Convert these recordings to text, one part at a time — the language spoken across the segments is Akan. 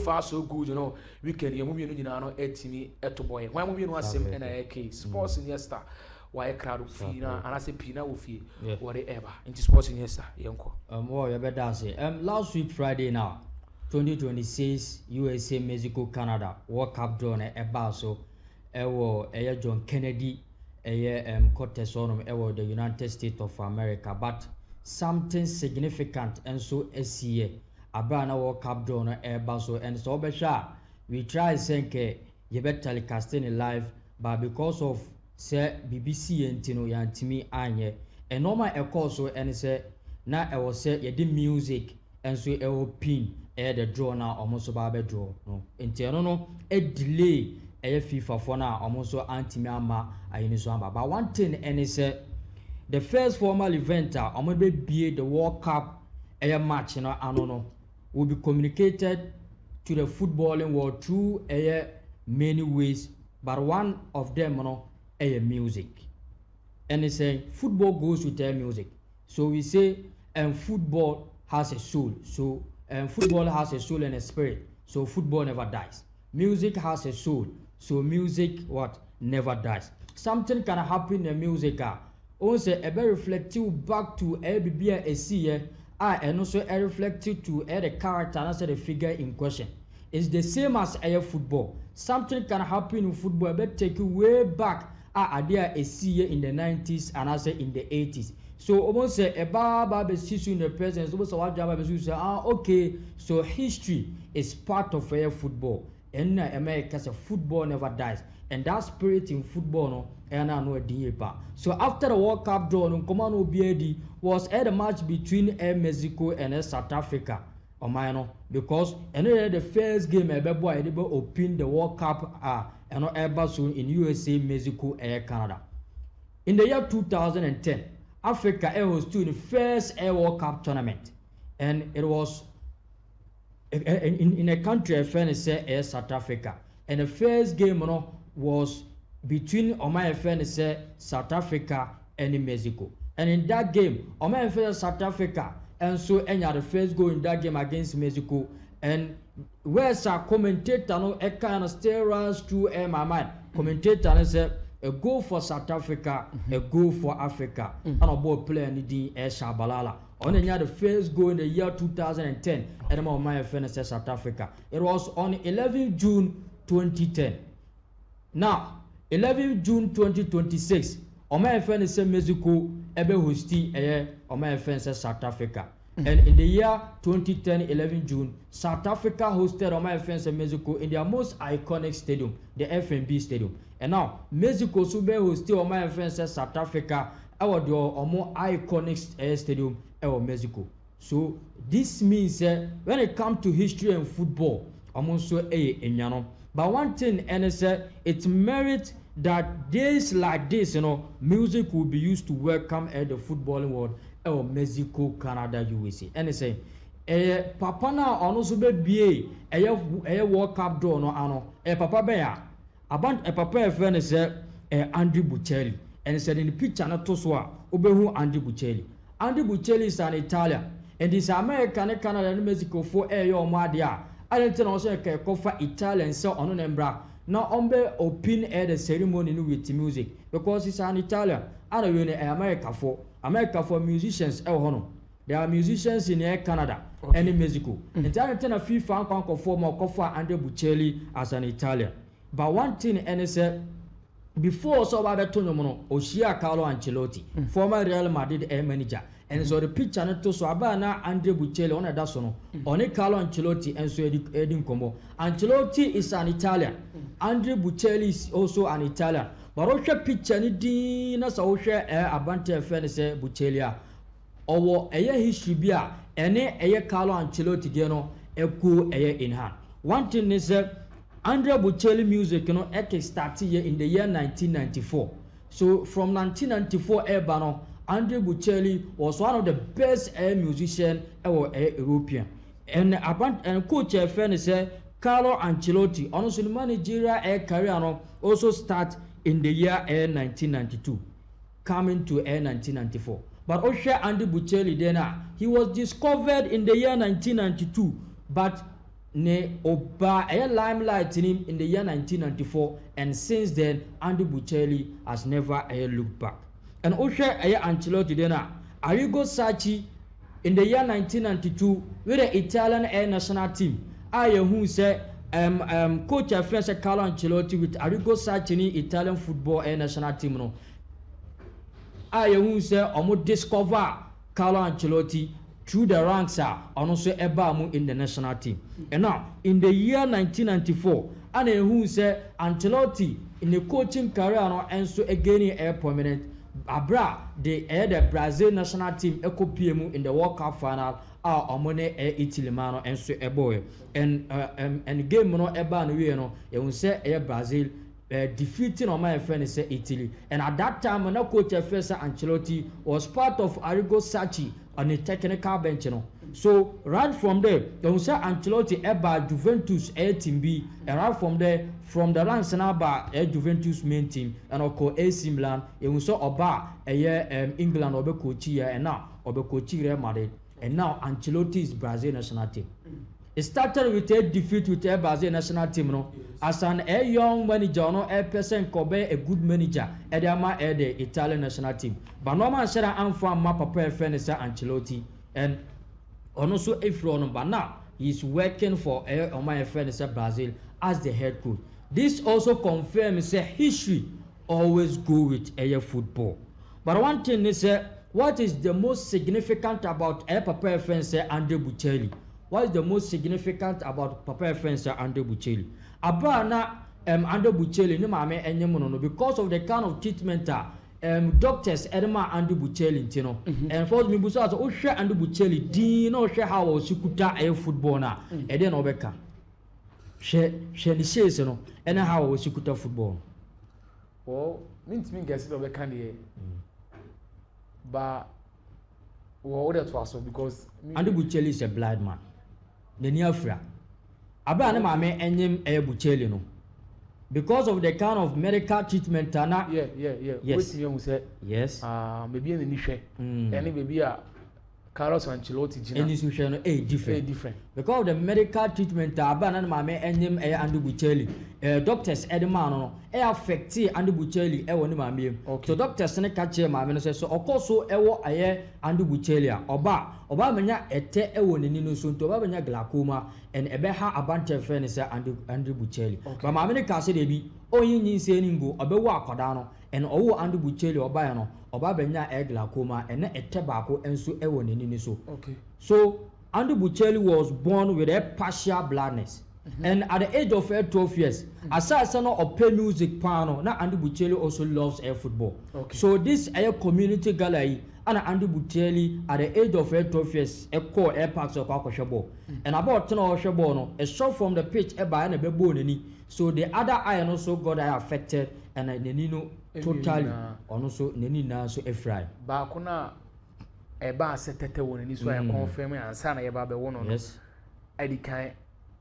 far so good, you know. We can hear movie you know etimi eto boy. Why movie no asem na AK sports in yester. Why crowd fee na and I say pina wo fee whatever. Into sports in yester yenko. What you better say. Last week Friday now, 2026 USA Mexico Canada World Cup draw na eba so John Kennedy Cortez on the United States of America, but something significant and so SCA Abrana World Cup draw na eba so and so we try saying you better telecasting live, but because of say BBC and Tino Yantimi Anye and normal so and say na was say you did music and so pin the draw now almost about draw no no a delay FIFA for now almost anti-Myanmar but one thing and is the first formal event be the World Cup match will be communicated to the footballing world through many ways, but one of them music, and it's football goes with music. So we say football has a soul, so football has a soul and a spirit, so football never dies. Music has a soul, so music never dies. Something can happen in music also a very reflective back to ABBA and also a reflective to the character and also the figure in question. It's the same as football. Something can happen in football but take you way back idea in the 90s and also in the 80s. So almost say a baba in the present okay, so history is part of football. And America say football never dies. And that spirit in football and I know a so after the World Cup draw Commando BAD was the match between Mexico and South Africa. Because the first game open the World Cup soon in USA, Mexico, and Canada. In the year 2010, Africa hosted the first World Cup tournament, and it was in a country South Africa. And the first game was between South Africa and Mexico. And in that game, South Africa and so the first goal in that game against Mexico. And where's our commentator kind of still runs through my mind. Commentator said a goal for South Africa, a goal for Africa, and a ball player needing Shabalala. On the first goal in the year 2010, and my friend said South Africa. It was on 11 June 2010. Now, 11 June 2026, my friend said Mexico ebe hosti my friend said South Africa. And in the year 2010, 11 June, South Africa hosted my friends in Mexico in their most iconic stadium, the FNB Stadium. And now, Mexico sube hosted my friends in South Africa, our more iconic stadium in Mexico. So this means when it comes to history and football, I'm also but one thing, and it merits that days like this, music will be used to welcome the footballing world. Mexico, Canada, USA. And they say, Papa na ono so be bie World Cup draw no ano. Papa be ya. About papa e friend say Andrew Bocelli. And said in the picture na to so a obehu Andrew Bocelli. Andrew Bocelli is an Italian. And this American and Canada and Mexico for omo ade a. I don't know say for Italian so ono nembra. Now ombe open the ceremony with music because it's an Italian. I don't know America for musicians. There are musicians in Canada and in Mexico. And I don't know FIFA for Andrea Bocelli as an Italian. But one thing, and said before so about Tonomono, Oshia Carlo Ancelotti, former Real Madrid manager. And so the picture not to so abana Andrea Bocelli on a dasono, on Carlo Ancelotti and so Edin Como. Ancelotti is an Italian. Andrea Bocelli is also an Italian. But also picture ni di na so hwe abante friend say Bocelli owo history bia ene Carlo Ancelotti ge no eko in hand. One thing is Andrea Bocelli music started in the year 1994. So from 1994 Andrea Bocelli was one of the best musicians European. And coach friend say Carlo Ancelotti also managerial career also start in the year 1992, coming to 1994. But Osha Andy Bocelli then he was discovered in the year 1992. But ne oba limelight in the year 1994, and since then Andy Bucheli has never looked back. And Osha Ancelotti Dena Arrigo Sacchi in the year 1992 with the Italian national team. Who said coach Afense Carlo Ancelotti with Arrigo Sacchi Italian football national team no. Who said almost discover Carlo Ancelotti through the ranks and also Ebamu in the national team. And now in the year 1994, and who said Ancelotti in the coaching career and so again a permanent Abra the Brazil national team Eco PMU in the World Cup final are Omone Italy mano and so a boy and game no eba no we no e won say Brazil defeating my friend say Italy, and at that time when coach Professor Ancelotti was part of Arrigo Sacchi on the technical bench, you know. So right from there, you say Ancelotti eba Juventus team B, and right from there, from the ranks now by Juventus main team, and also AC Milan, you say oba England obe coach here, and now obe coach Real Madrid, and now Ancelotti is Brazil national team. It started with a defeat with a Brazil national team, no? As an young manager, no, a person could be a good manager at the Italian national team. But no man said I'm from my papa friend Ancelotti, and also a from but now he's working for my friend Brazil as the head coach. This also confirms history always go with a football. But one thing is what is the most significant about a papa friend Andre Bucheli? What is the most significant about Papa Fencer Andre Bucheli? Abana Andre Bucheli ni mame enyemono because of the kind of treatment doctors Edema Andre Bucheli ntino. And for me busa o hwe Andre Bucheli din na o hwe how o sikuta football na e dey na obeka. Hwe ni says no and how o sikuta football. Oh, means me guess obeka ne ba what that was because Andre Bucheli is a blind man. Neni afra abra ne mame enyem Bucheli no because of the kind of medical treatment na yes wetin you say yes maybe any hwe any baby a Carlos Ancelotti gina any hwe no different because of the medical treatment abra ne mame enyem Andre Bucheli doctors edema no affect Andre Bucheli woni mame so doctors ne ka che mame no so okoso ewo Andre Bucheli a oba menya ete ewo nini no so oba menya glaucoma and ebe ha abante friend say Andre Bucheli but mame ne ka se de bi oyin nse ni ngo obewo akoda no and owo Andre Bucheli oba ya no oba benya glaucoma and ete baako enso ewo nini ni so so Andre Bucheli was born with a partial blindness. And at the age of 12 years, aside no open music pano, now Andre Bucheli also loves football. So this community gallery, and Andre Bucheli at the age of 12 years, call parks of Akoshaball. And about 10 hours no, a shot from the pitch by an ebony. So the other eye also got affected, and Nenino totally, also Nenina so a fry. Bakuna eba setete woni so I confirm and sana eba be wono no. Yes. I can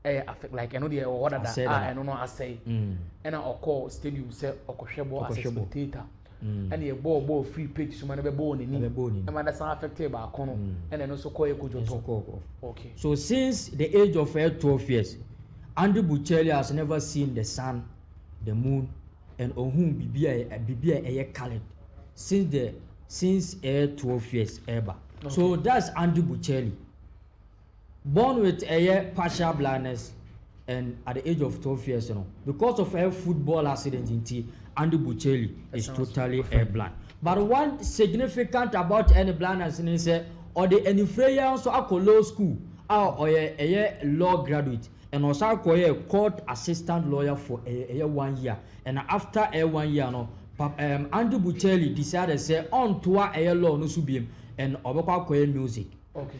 affect like I know the order that I don't know I say and I call stadium say okohwebo as a spectator and the ball free pitch so man be ball ni and man that's affected by kono and then also call ekojoto. Okay, so since the age of 12 years Andre Bucheli has never seen the sun, the moon, and ohun bibia colored since 12 years ever. So that's Andre Bucheli, born with a partial blindness, and at the age of 12 years, you know, because of a football accident in T, Andre Bucheli is totally blind. But one significant about any blindness is or the any frayer so a law school or a law graduate and also a court assistant lawyer for a 1 year, and after a 1 year, no, Andre Bucheli decided to say on to a law no subium and obakwa music. Okay.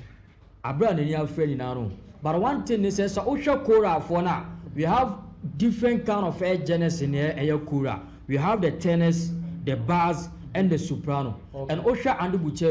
Abraham and your friend in our room. But one thing is, so Osha Kora for now, we have different kind of air genres in here, Kura. We have the tenors, the bass, and the soprano. And Osha and the Bucheli